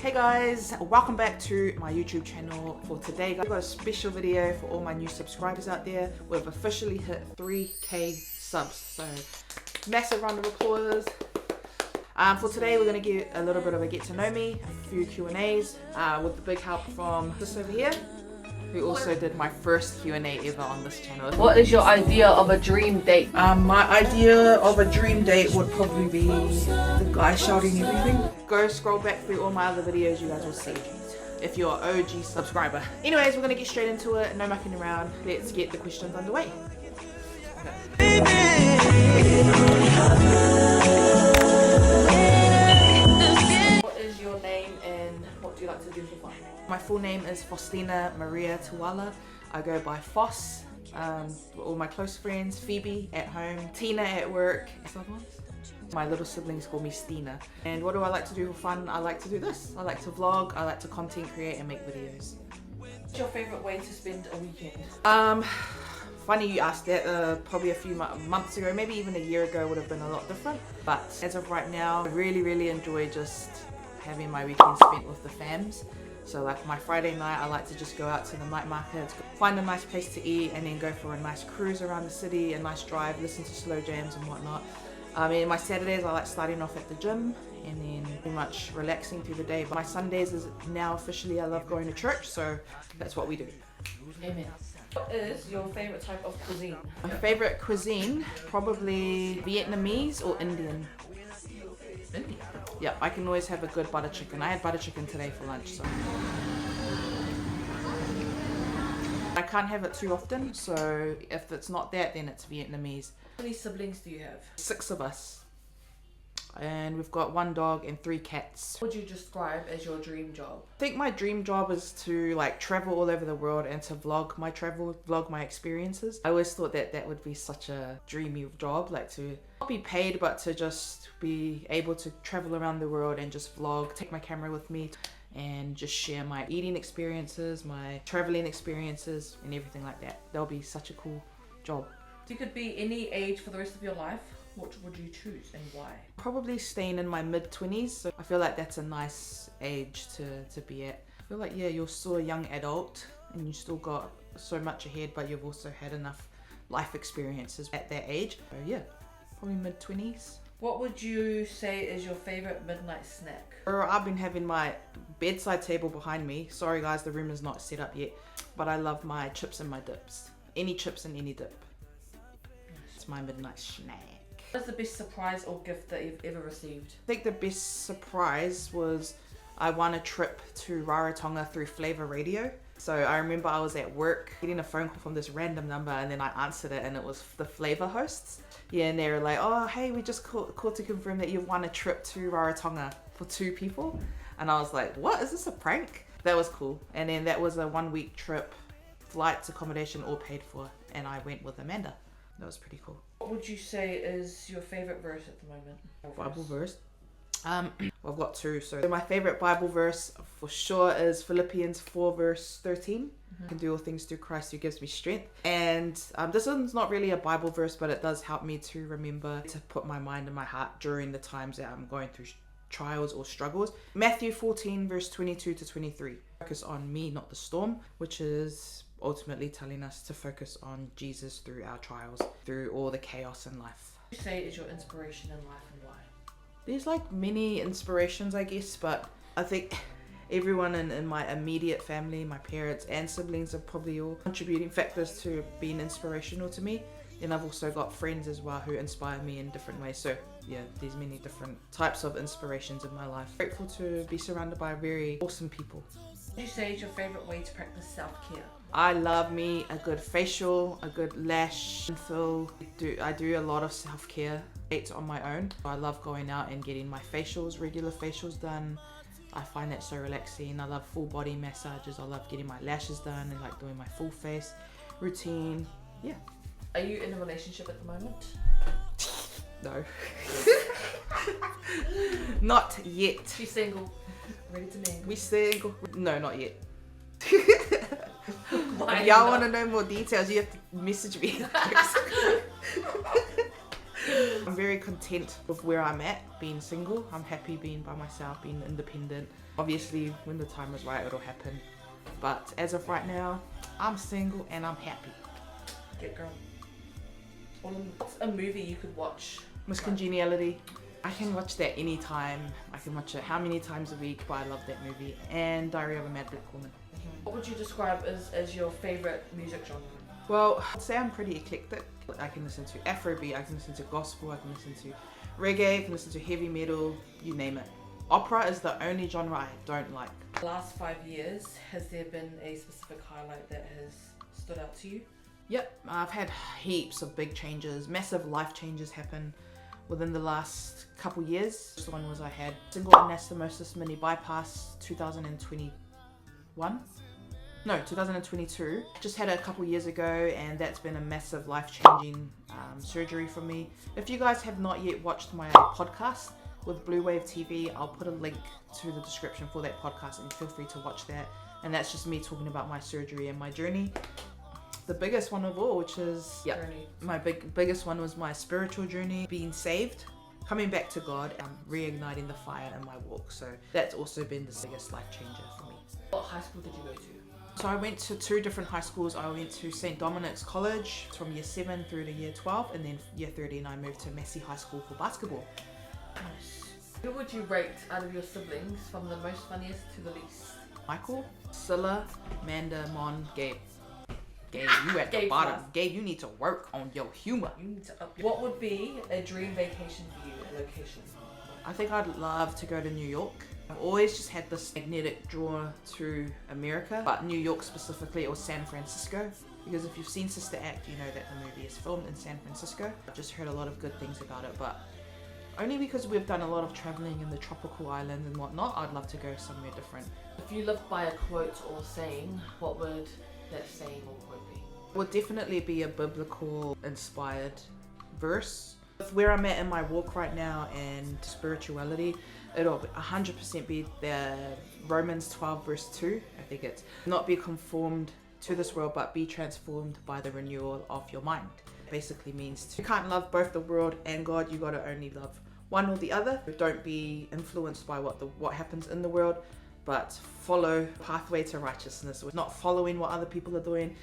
Hey guys, welcome back to my YouTube channel. For today, I've got a special video for all my new subscribers out there. We've officially hit 3K subs, so massive round of applause. For today, we're going to get a little bit of a get to know me, a few Q&As, with the big help from this over here, who also did my first Q&A ever on this channel. What is your idea of a dream date? My idea of a dream date would probably be the guy shouting everything. Go scroll back through all my other videos, you guys will see if you're an OG subscriber. Anyways, we're gonna get straight into it, no mucking around. Let's get the questions underway. What is your name and what do you like to do for fun? My full name is Faustina Maria Tuala. I go by Foss. All my close friends, Phoebe at home, Tina at work. My little siblings call me Stina. And what do I like to do for fun? I like to do this. I like to vlog, I like to content create and make videos. What's your favourite way to spend a weekend? Funny you asked that. Probably a few months ago, maybe even a year ago would have been a lot different. But as of right now, I really enjoy just having my weekend spent with the fams. So like my Friday night, I like to just go out to the night markets, find a nice place to eat and then go for a nice cruise around the city, a nice drive, listen to slow jams and whatnot. My Saturdays, I like starting off at the gym and then pretty much relaxing through the day. But my Sundays is now officially, I love going to church, so that's what we do. Amen. What is your favourite type of cuisine? My favourite cuisine, probably Vietnamese or Indian. Indian? Yeah, I can always have a good butter chicken. I had butter chicken today for lunch, so. I can't have it too often, so if it's not that, then it's Vietnamese. How many siblings do you have? 6 of us. And we've got 1 dog and 3 cats. What would you describe as your dream job? I think my dream job is to like travel all over the world and to vlog my travel, vlog my experiences. I always thought that that would be such a dreamy job, like to not be paid, but to just be able to travel around the world and just vlog, take my camera with me and just share my eating experiences, my traveling experiences and everything like that. That'll be such a cool job. If you could be any age for the rest of your life, what would you choose and why? Probably staying in my mid-20s. So I feel like that's a nice age to be at. I feel like, yeah, you're still a young adult and you still got so much ahead, but you've also had enough life experiences at that age. So yeah, probably mid-20s. What would you say is your favourite midnight snack? I've been having my bedside table behind me. Sorry guys, the room is not set up yet. But I love my chips and my dips. Any chips and any dip. It's my midnight snack. What is the best surprise or gift that you've ever received? I think the best surprise was I won a trip to Rarotonga through Flavour Radio. So I remember I was at work getting a phone call from this random number and then I answered it and it was the Flavour hosts. Yeah, and they were like, oh, hey, we just called to confirm that you've won a trip to Rarotonga for 2 people. And I was like, what? Is this a prank? That was cool. And then that was a 1-week trip, flights, accommodation, all paid for. And I went with Amanda. That was pretty cool. What would you say is your favourite verse at the moment? Bible verse? Well, I've got 2. So my favourite Bible verse for sure is Philippians 4 verse 13. I can do all things through Christ who gives me strength. And this one's not really a Bible verse, but it does help me to remember to put my mind and my heart during the times that I'm going through trials or struggles. Matthew 14 verse 22 to 23. Focus on me, not the storm, which is ultimately telling us to focus on Jesus through our trials, through all the chaos in life. What would you say is your inspiration in life and why? There's like many inspirations, I guess, but I think everyone in my immediate family, my parents and siblings are probably all contributing factors to being inspirational to me. And I've also got friends as well who inspire me in different ways. So yeah, there's many different types of inspirations in my life. Grateful to be surrounded by very awesome people. What would you say is your favourite way to practice self-care? I love me a good facial, a good lash fill. I do a lot of self-care on my own. I love going out and getting my facials, regular facials done. I find that so relaxing. I love full body massages. I love getting my lashes done and like doing my full face routine. Yeah. Are you in a relationship at the moment? No. Not yet. She's single. Ready to mingle. We single? No, not yet. Why If y'all want to know more details, you have to message me. I'm very content with where I'm at, being single. I'm happy being by myself, being independent. Obviously, when the time is right, it'll happen. But as of right now, I'm single and I'm happy. Get girl. What's a movie you could watch? Miss Congeniality. I can watch that anytime. I can watch it how many times a week, but I love that movie. And Diary of a Mad Black Woman. What would you describe as your favourite music genre? Well, I'd say I'm pretty eclectic. I can listen to Afrobeat, I can listen to gospel, I can listen to reggae, I can listen to heavy metal, you name it. Opera is the only genre I don't like. The last 5 years, has there been a specific highlight that has stood out to you? Yep, I've had heaps of big changes, massive life changes happen within the last couple years. The one was I had single anastomosis mini bypass 2021. No, 2022. Just had it a couple years ago, and that's been a massive life-changing surgery for me. If you guys have not yet watched my podcast with Blue Wave TV, I'll put a link to the description for that podcast, and feel free to watch that. And that's just me talking about my surgery and my journey. The biggest one of all, which is my biggest one, was my spiritual journey, being saved, coming back to God, and reigniting the fire in my walk. So that's also been the biggest life changer for me. What high school did you go to? So I went to 2 different high schools. I went to St. Dominic's College from year 7 through to year 12, and then year 13 I moved to Massey High School for basketball. Nice. Who would you rate out of your siblings from the most funniest to the least? Michael, Scylla, Amanda, Mon, Gabe. Gabe, you at the Gabe's bottom. last. Gabe, you need to work on your humor. You need to up your... What would be a dream vacation for you, a location? I think I'd love to go to New York. I've always just had this magnetic draw to America, but New York specifically, or San Francisco. Because if you've seen Sister Act, you know that the movie is filmed in San Francisco. I've just heard a lot of good things about it, but only because we've done a lot of traveling in the tropical islands and whatnot, I'd love to go somewhere different. If you lived by a quote or saying, what would that saying or quote be? It would definitely be a biblical inspired verse. With where I'm at in my walk right now and spirituality, it'll 100% be the Romans 12 verse 2. I think it's not be conformed to this world, but be transformed by the renewal of your mind. It basically means you can't love both the world and God. You got to only love one or the other. Don't be influenced by what happens in the world, but follow pathway to righteousness. Not following what other people are doing.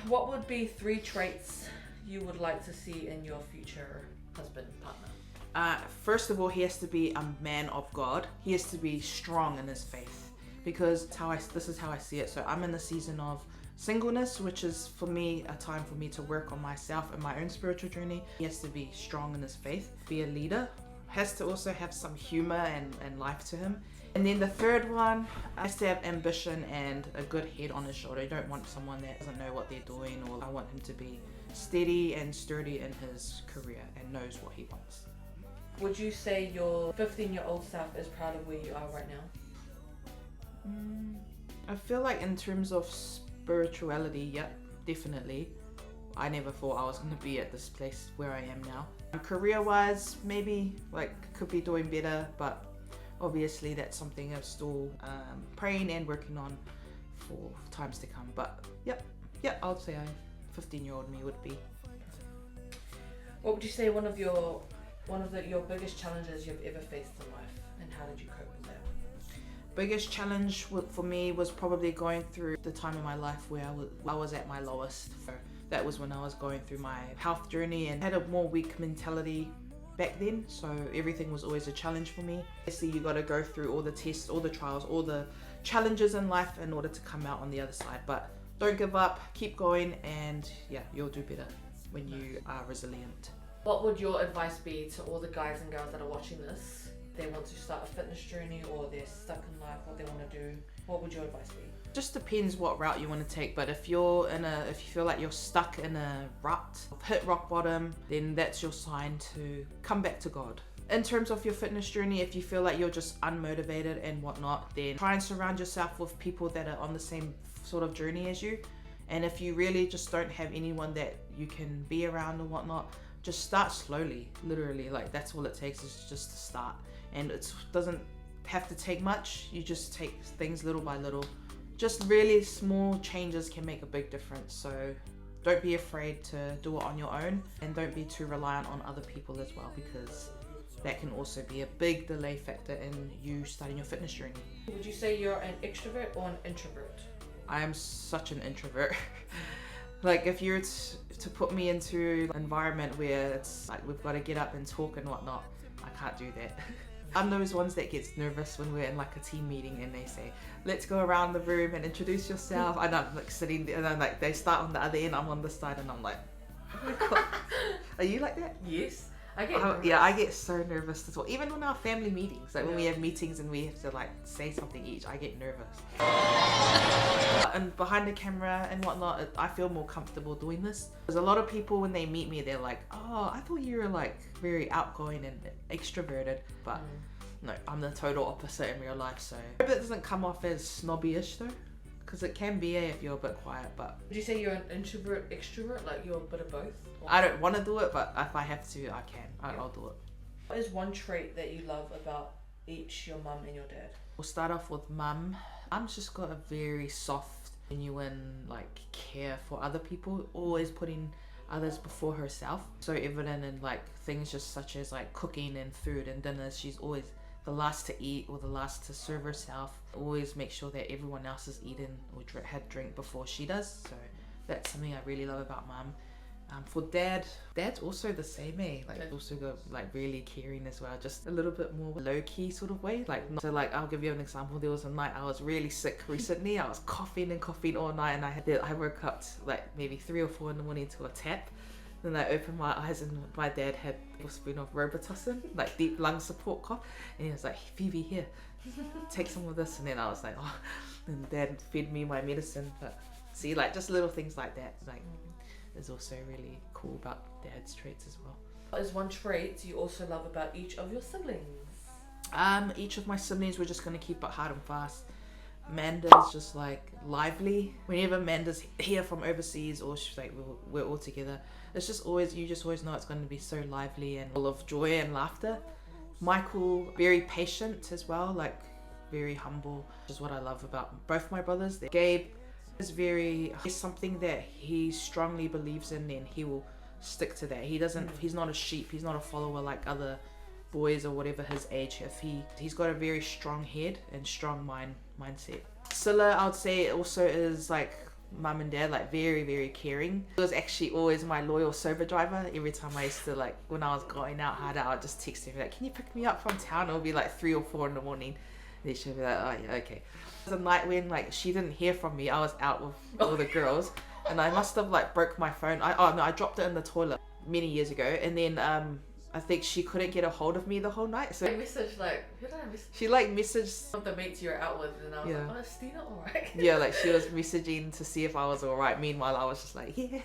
What would be 3 traits you would like to see in your future husband, partner? First of all, he has to be a man of God. He has to be strong in his faith, because this is how I see it. So I'm in the season of singleness, which is for me a time for me to work on myself and my own spiritual journey. He has to be strong in his faith, be a leader, has to also have some humor and life to him. And then the third one has to have ambition and a good head on his shoulder. I don't want someone that doesn't know what they're doing, or I want him to be steady and sturdy in his career and knows what he wants. Would you say your 15-year-old self is proud of where you are right now? I feel like in terms of spirituality, yep, definitely. I never thought I was going to be at this place where I am now. Career-wise, maybe could be doing better, but obviously that's something I'm still praying and working on for times to come. But yep, I'll say 15-year-old me would be. What would you say one of your biggest challenges you've ever faced in life, and how did you cope with that? Biggest challenge for me was probably going through the time in my life where I was at my lowest. That was when I was going through my health journey and had a more weak mentality back then, so everything was always a challenge for me. Obviously you got to go through all the tests, all the trials, all the challenges in life in order to come out on the other side, but don't give up, keep going, and yeah, you'll do better when you are resilient. What would your advice be to all the guys and girls that are watching this? They want to start a fitness journey, or they're stuck in life, what they want to do. What would your advice be? Just depends what route you want to take, but if you feel like you're stuck in a rut, hit rock bottom, then that's your sign to come back to God. In terms of your fitness journey, if you feel like you're just unmotivated and whatnot, then try and surround yourself with people that are on the same sort of journey as you. And if you really just don't have anyone that you can be around or whatnot, just start slowly. Literally, that's all it takes, is just to start. And it doesn't have to take much. You just take things little by little. Just really small changes can make a big difference. So don't be afraid to do it on your own, and don't be too reliant on other people as well, because that can also be a big delay factor in you starting your fitness journey. Would you say you're an extrovert or an introvert? I am such an introvert. Like if you were to put me into an environment where it's like we've got to get up and talk and whatnot, I can't do that. I'm those ones that gets nervous when we're in like a team meeting and they say, let's go around the room and introduce yourself. And I'm like sitting there and I'm like, they start on the other end, I'm on the side and I'm like, oh my God. Are you like that? Yes. I get Yeah, I get so nervous as well. Even on our family meetings, like when we Yeah. have meetings and we have to like say something each, I get nervous. And behind the camera and whatnot, I feel more comfortable doing this. Because a lot of people, when they meet me, they're like, oh, I thought you were like very outgoing and extroverted. But no, I'm the total opposite in real life. So I hope it doesn't come off as snobby-ish though. Because it can be if you're a bit quiet, but Would you say you're an introvert, extrovert, like you're a bit of both? Or I don't want to do it, but if I have to, I can. I'll do it. what is one trait that you love about each, your mum and your dad? We'll start off with mum. Mum's just got a very soft, genuine like care for other people, always putting others before herself. So evident in like things just such as like cooking and food and dinners. She's always the last to eat or the last to serve herself. Always make sure that everyone else is eaten or had drink before she does. So that's something I really love about mum. For dad's also the same, like also got like really caring as well, just a little bit more low-key sort of way. Like so like I'll give you an example. There was a night I was really sick recently. I was coughing all night, and I woke up to like maybe 3 or 4 in the morning to a tap. Then I opened my eyes and my dad had a spoon of Robitussin, like deep lung support cough, and he was like, Phoebe, here, take some of this. And then I was like, oh, and dad fed me my medicine. But see, like just little things like that, like is also really cool about dad's traits as well. What is one trait you also love about each of your siblings? Each of my siblings, we're just gonna keep it hard and fast. Manda's just like lively. Whenever Manda's here from overseas or she's like we're all together, it's just always, you just always know it's going to be so lively and full of joy and laughter. Michael, very patient as well, like very humble, which is what I love about both my brothers. Gabe is he's something that he strongly believes in and he will stick to that. He's not a sheep, he's not a follower like other boys or whatever his age. If he's got a very strong head and strong mindset. Scylla, I would say, also is like mum and dad, like very, very caring. He was actually always my loyal sober driver. Every time I used to, like when I was going out hard out, I'd just text him like, can you pick me up from town? It'll be like 3 or 4 in the morning. And she'd be like, oh yeah, okay. There was a night when like she didn't hear from me. I was out with all the girls and I must have like broke my phone. I dropped it in the toilet many years ago, and then I think she couldn't get a hold of me the whole night. So I messaged like, who did I message? she like messaged One of the mates you were out with, and I was Yeah. like, oh, is Stina alright? yeah, like she was messaging to see if I was alright. Meanwhile, I was just like, yeah,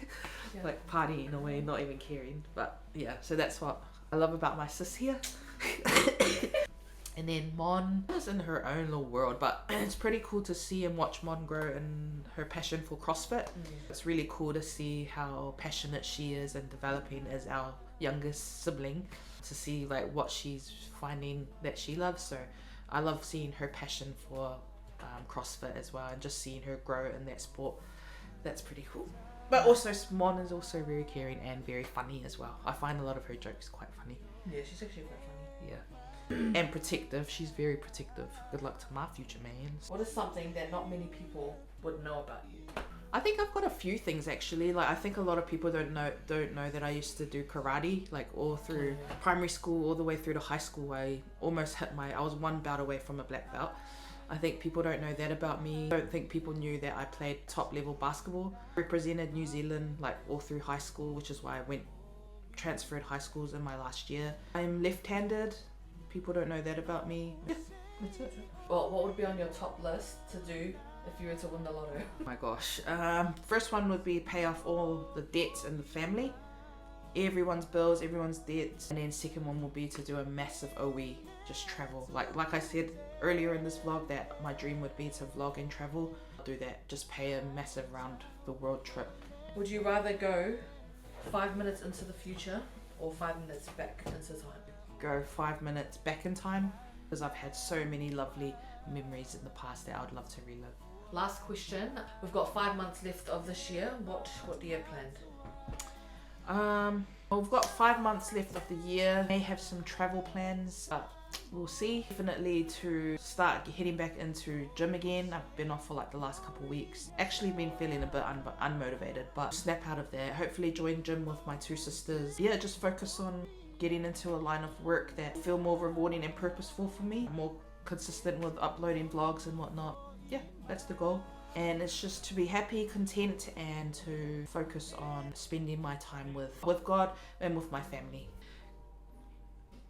Yeah. like partying away, not even caring. But yeah, so that's what I love about my sis here. And then Mon is in her own little world, but it's pretty cool to see and watch Mon grow in her passion for CrossFit. It's really cool to see how passionate she is and developing as our youngest sibling, to see like what she's finding that she loves. So I love seeing her passion for CrossFit as well, and just seeing her grow in that sport. That's pretty cool. But also Mon is also very caring and very funny as well. I find a lot of her jokes quite funny. Yeah, she's actually quite funny. Yeah. And protective. She's very protective. Good luck to my future mans. What is something that not many people would know about you? I think I've got a few things actually. Like I think a lot of people don't know that I used to do karate, like all through primary school all the way through to high school. I was 1 bout away from a black belt. I think people don't know that about me. I don't think people knew that I played top level basketball. Represented New Zealand like all through high school, which is why I transferred high schools in my last year. I'm left-handed. People don't know that about me. Yeah, that's it. Well, what would be on your top list to do if you were to win the lotto? Oh my gosh. First one would be pay off all the debts in the family. Everyone's bills, everyone's debts. And then second one will be to do a massive OE, just travel. Like I said earlier in this vlog, that my dream would be to vlog and travel. I'll do that, just pay a massive round the world trip. Would you rather go 5 minutes into the future or 5 minutes back into time? Go 5 minutes back in time, because I've had so many lovely memories in the past that I would love to relive. Last question. We've got 5 months left of this year. What do you have planned? Well, we've got 5 months left of the year. May have some travel plans, but we'll see. Definitely to start heading back into gym again. I've been off for like the last couple of weeks. Actually been feeling a bit unmotivated, but snap out of there. Hopefully join gym with my 2 sisters. Yeah, just focus on getting into a line of work that feel more rewarding and purposeful for me. More consistent with uploading vlogs and whatnot. Yeah, that's the goal. And it's just to be happy, content, and to focus on spending my time with God and with my family.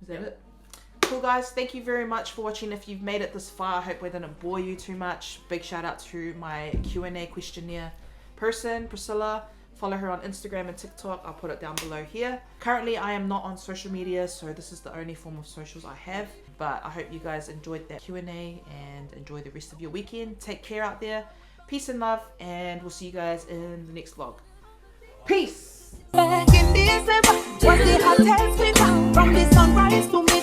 Is that it? Cool, guys. Thank you very much for watching. If you've made it this far, I hope we didn't bore you too much. Big shout out to my Q&A questionnaire person, Priscilla. Follow her on Instagram and TikTok. I'll put it down below here. Currently, I am not on social media, so this is the only form of socials I have. But I hope you guys enjoyed that Q&A and enjoy the rest of your weekend. Take care out there. Peace and love, and we'll see you guys in the next vlog. Peace! Back in December, was the hottest winter. From the sunrise to midnight.